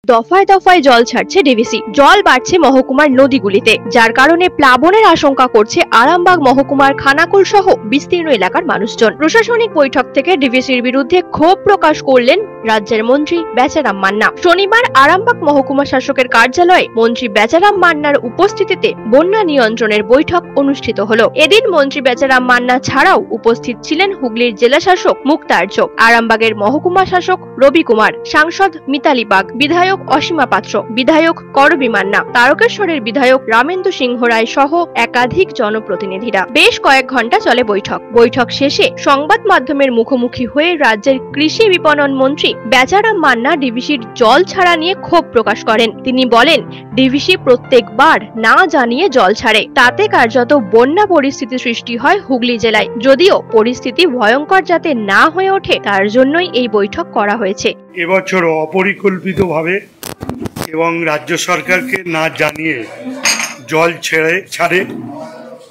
দফায় দফায় জল ছাড়ছে ডিভিসি। জল বাড়ছে মহকুমার নদীগুলিতে, যার কারণে প্লাবনের আশঙ্কা করছে আরামবাগ মহকুমার খানাকুল সহ বিস্তীর্ণ এলাকার মানুষজন। প্রশাসনিক বৈঠক থেকে ডিভিসির বিরুদ্ধে ক্ষোভ প্রকাশ করলেন রাজ্যের মন্ত্রী বেচারাম মান্না। শনিবার আরামবাগ মহকুমা শাসকের কার্যালয়ে মন্ত্রী বেচারাম মান্নার উপস্থিতিতে বন্যা নিয়ন্ত্রণের বৈঠক অনুষ্ঠিত হলো। এদিন মন্ত্রী বেচারাম মান্না ছাড়াও উপস্থিত ছিলেন হুগলির জেলা শাসক মুক্তার্য, আরামবাগের মহকুমা শাসক রবি কুমার, সাংসদ মিতালি বাগ, বিধায়ক অসীমা পাত্র, বিধায়ক করবী মান্না, তারকেশ্বরের বিধায়ক রামেন্দু সিংহ রায় সহ একাধিক জনপ্রতিনিধিরা। বেশ কয়েক ঘন্টা চলে বৈঠক শেষে সংবাদ মাধ্যমের মুখোমুখি হয়ে রাজ্যের কৃষি বিপণন মন্ত্রী বেচারাম মান্না ডিভিসির জল ছাড়া নিয়ে ক্ষোভ প্রকাশ করেন। তিনি বলেন, ডিভিসি প্রত্যেকবার না জানিয়ে জল ছাড়ে, তাতে কার্যত বন্যা পরিস্থিতি সৃষ্টি হয় হুগলি জেলায়। যদিও পরিস্থিতি ভয়ঙ্কর যাতে না হয়ে ওঠে তার জন্যই এই বৈঠক করা হয়েছে। এবছর অপরিকল্পিতভাবে এবং রাজ্য সরকারকে না জানিয়ে জল ছাড়ে।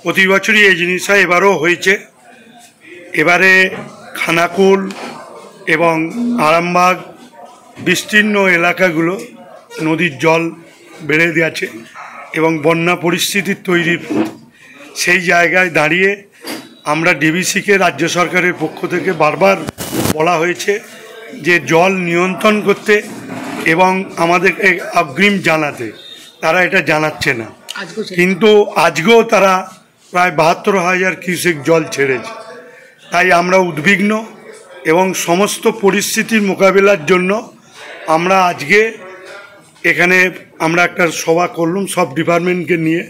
প্রতি বছরই এই জিনিস হয়, এবারও হয়েছে। এবারে খানাকুল এবং আরামবাগ বিস্তীর্ণ এলাকাগুলো নদীর জল বেড়ে গেছে এবং বন্যা পরিস্থিতির তৈরির সেই জায়গায় দাঁড়িয়ে আমরা ডিভিসিকে রাজ্য সরকারের পক্ষ থেকে বারবার বলা হয়েছে যে জল নিয়ন্ত্রণ করতে এবং আমাদেরকে অগ্রিম জানাতে। তারা এটা জানাচ্ছে না, কিন্তু আজকেও তারা প্রায় ৭২,০০০ কিউসেক জল ছেড়েছে। তাই আমরা উদ্বিগ্ন এবং সমস্ত পরিস্থিতির মোকাবিলার জন্য আমরা আজকে এখানে আমরা একটা সভা করলাম সব ডিপার্টমেন্টকে নিয়ে।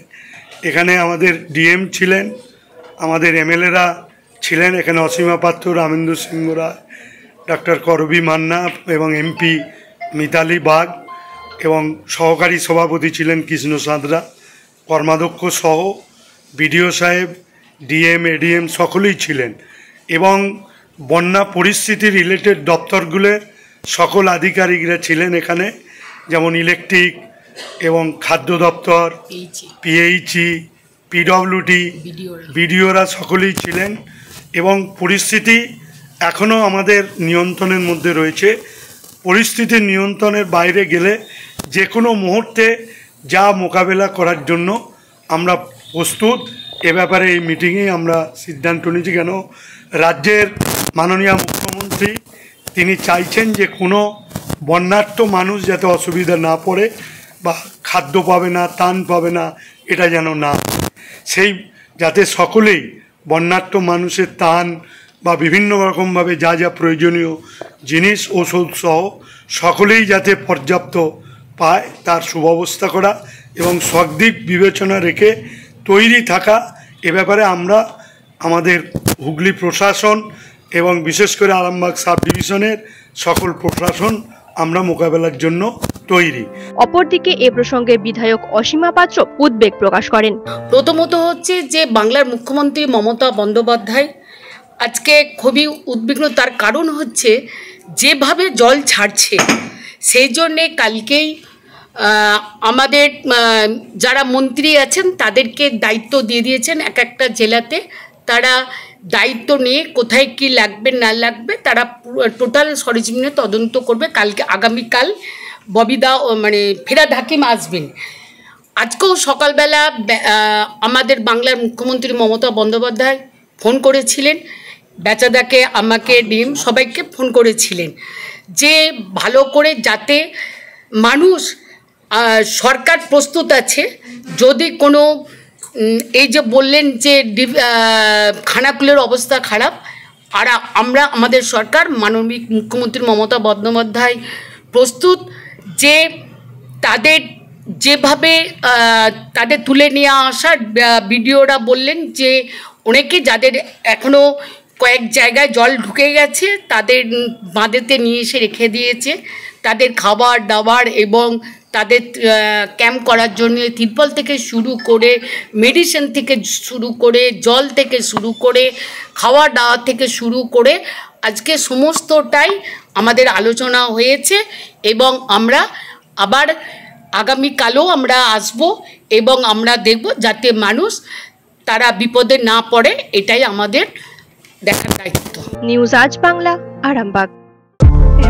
এখানে আমাদের ডিএম ছিলেন, আমাদের এমএলএরা ছিলেন, এখানে অসীমা পাত্র, রামেন্দু সিংহ রায়, ডক্টর করবী মান্না এবং এমপি মিতালি বাগ এবং সহকারী সভাপতি ছিলেন কৃষ্ণ সাঁতরা, কর্মাধ্যক্ষ সহ বিডিও সাহেব, ডিএম, এডিএম সকলেই ছিলেন এবং বন্যা পরিস্থিতি রিলেটেড দপ্তরগুলোর সকল আধিকারিকরা ছিলেন এখানে, যেমন ইলেকট্রিক এবং খাদ্য দপ্তর, পিএইচই, পিডব্লিউডি, বিডিওরা সকলেই ছিলেন এবং পরিস্থিতি এখনও আমাদের নিয়ন্ত্রণের মধ্যে রয়েছে। পরিস্থিতির নিয়ন্ত্রণের বাইরে গেলে যে কোনো মুহূর্তে যা মোকাবেলা করার জন্য আমরা প্রস্তুত। এ ব্যাপারে এই মিটিংয়ে আমরা সিদ্ধান্ত নিয়েছি, কেন রাজ্যের মাননীয় মুখ্যমন্ত্রী তিনি চাইছেন যে কোনো বন্যার্ত মানুষ যাতে অসুবিধা না পড়ে বা খাদ্য পাবে না, ত্রাণ পাবে না, এটা যেন না, সেই যাতে সকলেই বন্যার্ত মানুষের ত্রাণ বা বিভিন্ন রকমভাবে যা যা প্রয়োজনীয় জিনিস, ওষুধ সহ সকলেই যাতে পর্যাপ্ত পায় তার সুব্যবস্থা করা এবং সদিক বিবেচনা রেখে তৈরি থাকা। এ ব্যাপারে আমরা আমাদের হুগলি প্রশাসন এবং বিশেষ করে আরামবাগ সাব ডিভিশনের সকল প্রশাসন আমরা মোকাবেলার জন্য তৈরি। অপরদিকে এ প্রসঙ্গে বিধায়ক অসীমা পাত্র উদ্বেগ প্রকাশ করেন। প্রথমত হচ্ছে যে বাংলার মুখ্যমন্ত্রী মমতা বন্দ্যোপাধ্যায় আজকে খুবই উদ্বিগ্ন। তার কারণ হচ্ছে যেভাবে জল ছাড়ছে, সেই জন্যে কালকেই আমাদের যারা মন্ত্রী আছেন তাদেরকে দায়িত্ব দিয়ে দিয়েছেন এক একটা জেলাতে। তারা দায়িত্ব নিয়ে কোথায় কি লাগবে না লাগবে তারা টোটাল সরেজমিনে তদন্ত করবে। কালকে আগামীকাল ববিদা মানে ফিরহাদ হাকিম আসবেন। আজকেও সকালবেলা আমাদের বাংলার মুখ্যমন্ত্রী মমতা বন্দ্যোপাধ্যায় ফোন করেছিলেন, বেচাদাকে, আমাকে, ডিম সবাইকে ফোন করেছিলেন যে ভালো করে যাতে মানুষ, সরকার প্রস্তুত আছে যদি কোনো এই যে বললেন যে খানাকুলের অবস্থা খারাপ, আর আমরা আমাদের সরকার মাননীয় মুখ্যমন্ত্রী মমতা বন্দ্যোপাধ্যায় প্রস্তুত যে তাদের যেভাবে তাদের তুলে নিয়ে আসার। বিডিওরা বললেন যে অনেকে যাদের এখনও কয়েক জায়গায় জল ঢুকে গেছে তাদের বাঁধেতে নিয়ে এসে রেখে দিয়েছে, তাদের খাবার দাবার এবং তাদের ক্যাম্প করার জন্য তিরপল থেকে শুরু করে, মেডিসিন থেকে শুরু করে, জল থেকে শুরু করে, খাওয়া দাওয়া থেকে শুরু করে আজকে সমস্তটাই আমাদের আলোচনা হয়েছে এবং আমরা আবার আগামীকালও আমরা আসব এবং আমরা দেখব যাতে মানুষ তারা বিপদে না পড়ে, এটাই আমাদের দেখার দায়িত্ব। নিউজ আজ বাংলা, আরামবাগ।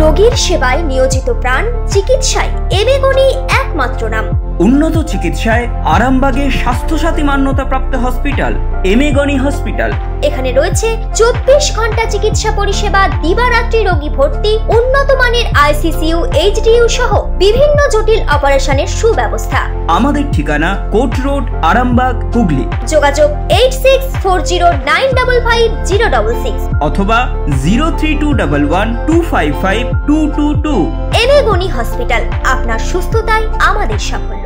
রোগীর সেবায় নিয়োজিত প্রাণ, চিকিৎসায় এবেগুনি একমাত্র নাম। উন্নত চিকিৎসায় আরামবাগে স্বাস্থ্যসাথী মান্যতাপ্রাপ্ত হসপিটাল এমেগনি হসপিটাল। এখানে রয়েছে 24 ঘন্টা চিকিৎসা পরিষেবা, দিবারাত্রি রোগী ভর্তি, উন্নত মানের আইসিসিইউ, এইচডিইউ সহ বিভিন্ন জটিল অপারেশনের সুব্যবস্থা। আমাদের ঠিকানা কোট রোড, আরামবাগ, হুগলি। যোগাযোগ 8640955066 অথবা 032112552222। এবেগুনি হসপিটাল, আপনার সুস্থতায় আমাদের সাফল্য।